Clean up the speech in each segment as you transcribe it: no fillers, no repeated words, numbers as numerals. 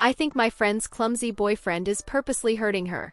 I think my friend's clumsy boyfriend is purposely hurting her.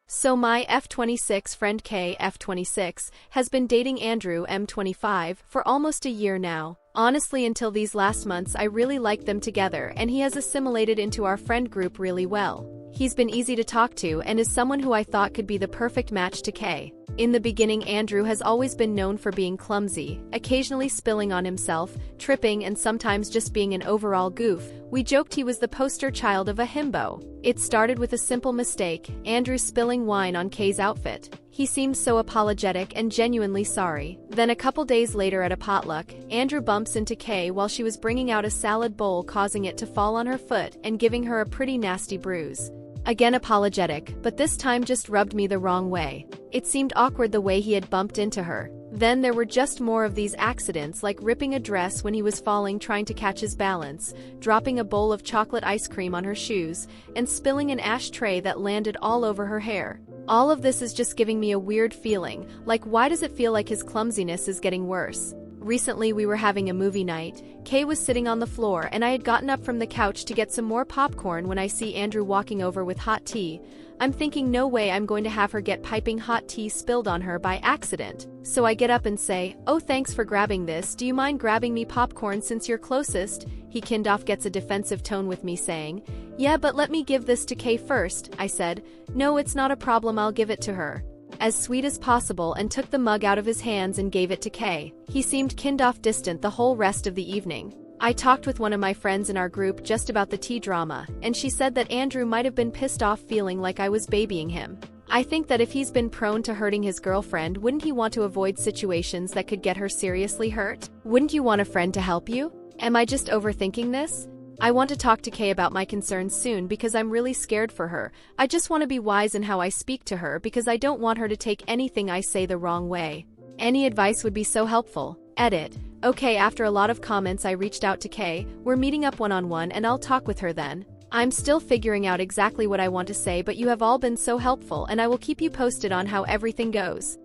So my F26 friend K F26 has been dating Andrew M25 for almost a year now. Honestly, until these last months I really liked them together and he has assimilated into our friend group really well. He's been easy to talk to and is someone who I thought could be the perfect match to K. In the beginning, Andrew has always been known for being clumsy, occasionally spilling on himself, tripping, and sometimes just being an overall goof. We joked he was the poster child of a himbo. It started with a simple mistake, Andrew spilling wine on Kay's outfit. He seemed so apologetic and genuinely sorry. Then a couple days later at a potluck, Andrew bumps into Kay while she was bringing out a salad bowl, causing it to fall on her foot and giving her a pretty nasty bruise. Again apologetic, but this time just rubbed me the wrong way. It seemed awkward the way he had bumped into her. Then there were just more of these accidents, like ripping a dress when he was falling trying to catch his balance, dropping a bowl of chocolate ice cream on her shoes, and spilling an ashtray that landed all over her hair. All of this is just giving me a weird feeling, like why does it feel like his clumsiness is getting worse? Recently we were having a movie night. Kay was sitting on the floor and I had gotten up from the couch to get some more popcorn when I see Andrew walking over with hot tea. I'm thinking no way I'm going to have her get piping hot tea spilled on her by accident. So I get up and say, "Oh, thanks for grabbing this. Do you mind grabbing me popcorn since you're closest?" He kind of gets a defensive tone with me saying, "Yeah, but let me give this to Kay first." I said, "No, it's not a problem, I'll give it to her." As sweet as possible, and took the mug out of his hands and gave it to Kay. He seemed kind of distant the whole rest of the evening. I talked with one of my friends in our group just about the tea drama, and she said that Andrew might have been pissed off feeling like I was babying him. I think that if he's been prone to hurting his girlfriend, wouldn't he want to avoid situations that could get her seriously hurt? Wouldn't you want a friend to help you? Am I just overthinking this? I want to talk to Kay about my concerns soon because I'm really scared for her. I just want to be wise in how I speak to her because I don't want her to take anything I say the wrong way. Any advice would be so helpful. Edit. Okay, after a lot of comments I reached out to Kay. We're meeting up one-on-one and I'll talk with her then. I'm still figuring out exactly what I want to say, but you have all been so helpful and I will keep you posted on how everything goes.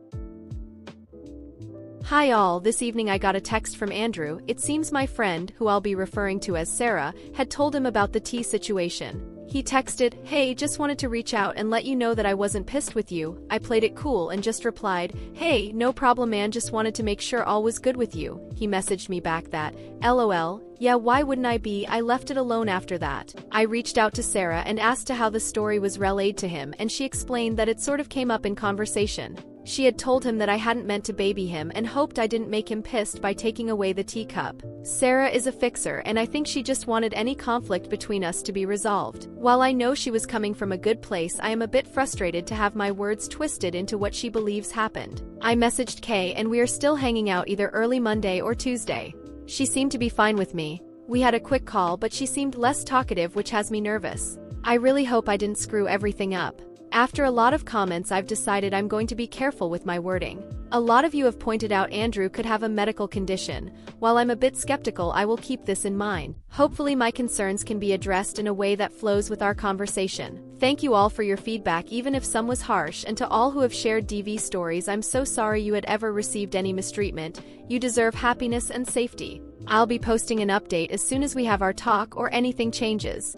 Hi all, this evening I got a text from Andrew. It seems my friend, who I'll be referring to as Sarah, had told him about the tea situation. He texted, "Hey, just wanted to reach out and let you know that I wasn't pissed with you." I played it cool and just replied, "Hey, no problem man, just wanted to make sure all was good with you." He messaged me back that, "LOL, yeah, why wouldn't I be? I left it alone after that." I reached out to Sarah and asked to how the story was relayed to him, and she explained that it sort of came up in conversation. She had told him that I hadn't meant to baby him and hoped I didn't make him pissed by taking away the teacup. Sarah is a fixer and I think she just wanted any conflict between us to be resolved. While I know she was coming from a good place, I am a bit frustrated to have my words twisted into what she believes happened. I messaged Kay and we are still hanging out either early Monday or Tuesday. She seemed to be fine with me. We had a quick call, but she seemed less talkative, which has me nervous. I really hope I didn't screw everything up. After a lot of comments, I've decided I'm going to be careful with my wording. A lot of you have pointed out Andrew could have a medical condition. While I'm a bit skeptical, I will keep this in mind. Hopefully my concerns can be addressed in a way that flows with our conversation. Thank you all for your feedback, even if some was harsh, and to all who have shared DV stories, I'm so sorry you had ever received any mistreatment. You deserve happiness and safety. I'll be posting an update as soon as we have our talk or anything changes.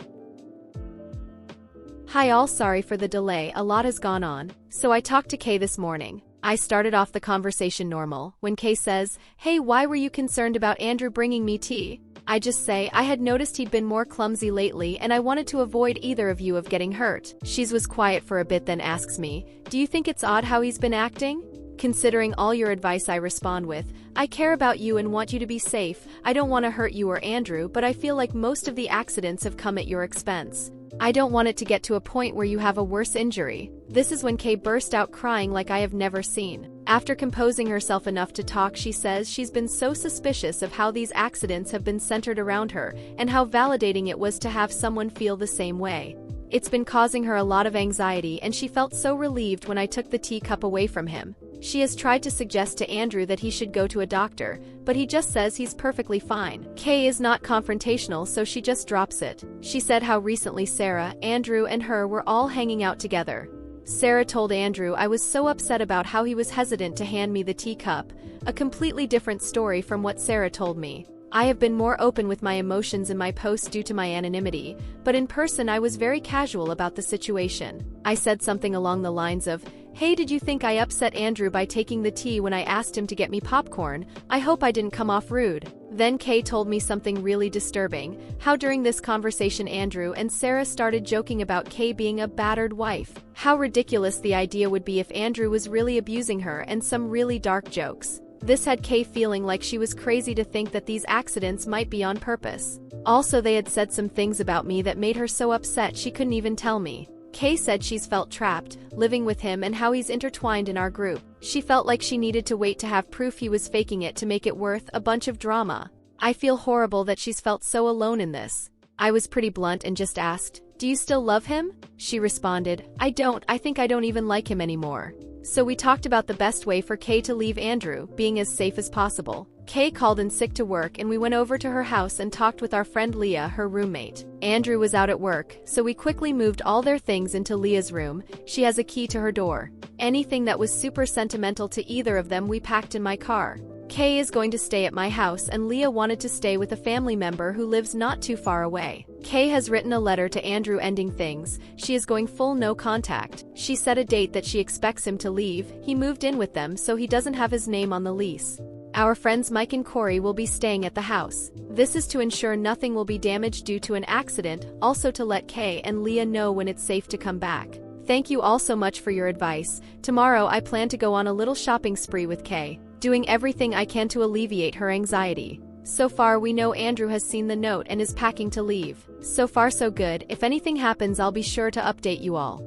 Hi all, sorry for the delay, a lot has gone on. So I talked to Kay this morning. I started off the conversation normal, when Kay says, "Hey, why were you concerned about Andrew bringing me tea?" I just say, I had noticed he'd been more clumsy lately and I wanted to avoid either of you of getting hurt. She was quiet for a bit, then asks me, "Do you think it's odd how he's been acting?" Considering all your advice, I respond with, "I care about you and want you to be safe. I don't want to hurt you or Andrew, but I feel like most of the accidents have come at your expense. I don't want it to get to a point where you have a worse injury." This is when Kay burst out crying like I have never seen. After composing herself enough to talk, she says she's been so suspicious of how these accidents have been centered around her and how validating it was to have someone feel the same way. It's been causing her a lot of anxiety and she felt so relieved when I took the teacup away from him. She has tried to suggest to Andrew that he should go to a doctor, but he just says he's perfectly fine. Kay is not confrontational, so she just drops it. She said how recently Sarah, Andrew, and her were all hanging out together. Sarah told Andrew I was so upset about how he was hesitant to hand me the teacup, a completely different story from what Sarah told me. I have been more open with my emotions in my posts due to my anonymity, but in person I was very casual about the situation. I said something along the lines of, "Hey, did you think I upset Andrew by taking the tea when I asked him to get me popcorn? I hope I didn't come off rude." Then Kay told me something really disturbing, how during this conversation Andrew and Sarah started joking about Kay being a battered wife. How ridiculous the idea would be if Andrew was really abusing her, and some really dark jokes. This had Kay feeling like she was crazy to think that these accidents might be on purpose. Also, they had said some things about me that made her so upset she couldn't even tell me. Kay said she's felt trapped, living with him, and how he's intertwined in our group. She felt like she needed to wait to have proof he was faking it to make it worth a bunch of drama. I feel horrible that she's felt so alone in this. I was pretty blunt and just asked, "Do you still love him?" She responded, "I don't, I think I don't even like him anymore." So we talked about the best way for Kay to leave Andrew, being as safe as possible. Kay called in sick to work and we went over to her house and talked with our friend Leah, her roommate. Andrew was out at work, so we quickly moved all their things into Leah's room. She has a key to her door. Anything that was super sentimental to either of them we packed in my car. Kay is going to stay at my house and Leah wanted to stay with a family member who lives not too far away. Kay has written a letter to Andrew ending things. She is going full no contact. She set a date that she expects him to leave. He moved in with them so he doesn't have his name on the lease. Our friends Mike and Corey will be staying at the house. This is to ensure nothing will be damaged due to an accident, also to let Kay and Leah know when it's safe to come back. Thank you all so much for your advice. Tomorrow I plan to go on a little shopping spree with Kay, doing everything I can to alleviate her anxiety. So far we know Andrew has seen the note and is packing to leave. So far so good. If anything happens I'll be sure to update you all.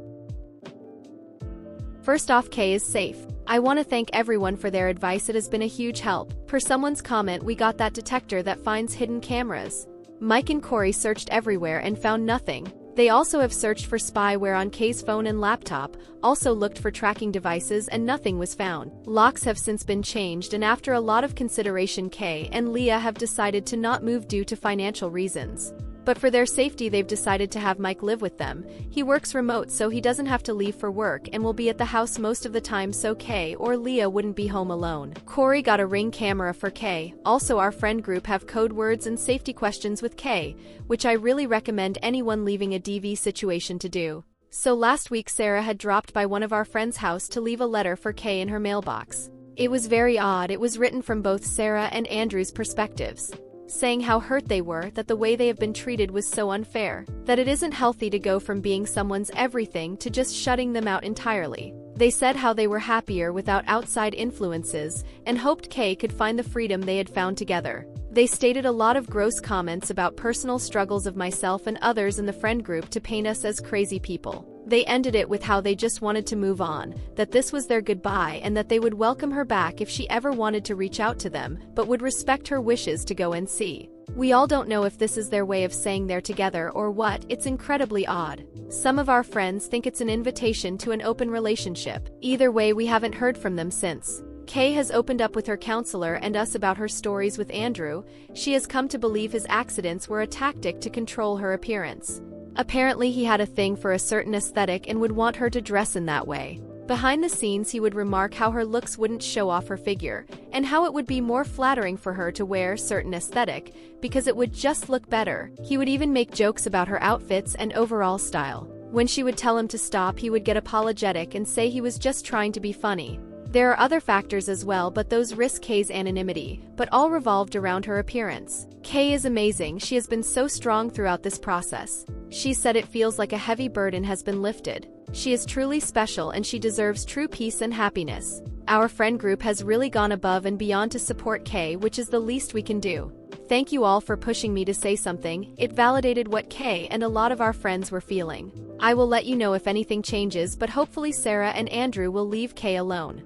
First off, Kay is safe. I want to thank everyone for their advice, it has been a huge help. Per someone's comment we got that detector that finds hidden cameras. Mike and Corey searched everywhere and found nothing. They also have searched for spyware on Kay's phone and laptop, also looked for tracking devices and nothing was found. Locks have since been changed and after a lot of consideration Kay and Leah have decided to not move due to financial reasons. But for their safety they've decided to have Mike live with them. He works remote so he doesn't have to leave for work and will be at the house most of the time so Kay or Leah wouldn't be home alone. Corey got a Ring camera for Kay. Also our friend group have code words and safety questions with Kay, which I really recommend anyone leaving a DV situation to do. So last week Sarah had dropped by one of our friends' house to leave a letter for Kay in her mailbox. It was very odd. It was written from both Sarah and Andrew's perspectives, saying how hurt they were, that the way they have been treated was so unfair, that it isn't healthy to go from being someone's everything to just shutting them out entirely. They said how they were happier without outside influences and hoped Kay could find the freedom they had found together. They stated a lot of gross comments about personal struggles of myself and others in the friend group to paint us as crazy people. They ended it with how they just wanted to move on, that this was their goodbye and that they would welcome her back if she ever wanted to reach out to them, but would respect her wishes to go and see. We all don't know if this is their way of saying they're together or what. It's incredibly odd. Some of our friends think it's an invitation to an open relationship. Either way, we haven't heard from them since. Kay has opened up with her counselor and us about her stories with Andrew. She has come to believe his accidents were a tactic to control her appearance. Apparently he had a thing for a certain aesthetic and would want her to dress in that way. Behind the scenes he would remark how her looks wouldn't show off her figure, and how it would be more flattering for her to wear certain aesthetic, because it would just look better. He would even make jokes about her outfits and overall style. When she would tell him to stop he would get apologetic and say he was just trying to be funny. There are other factors as well, but those risk Kay's anonymity, but all revolved around her appearance. Kay is amazing. She has been so strong throughout this process. She said it feels like a heavy burden has been lifted. She is truly special and she deserves true peace and happiness. Our friend group has really gone above and beyond to support Kay, which is the least we can do. Thank you all for pushing me to say something. It validated what Kay and a lot of our friends were feeling. I will let you know if anything changes, but hopefully Sarah and Andrew will leave Kay alone.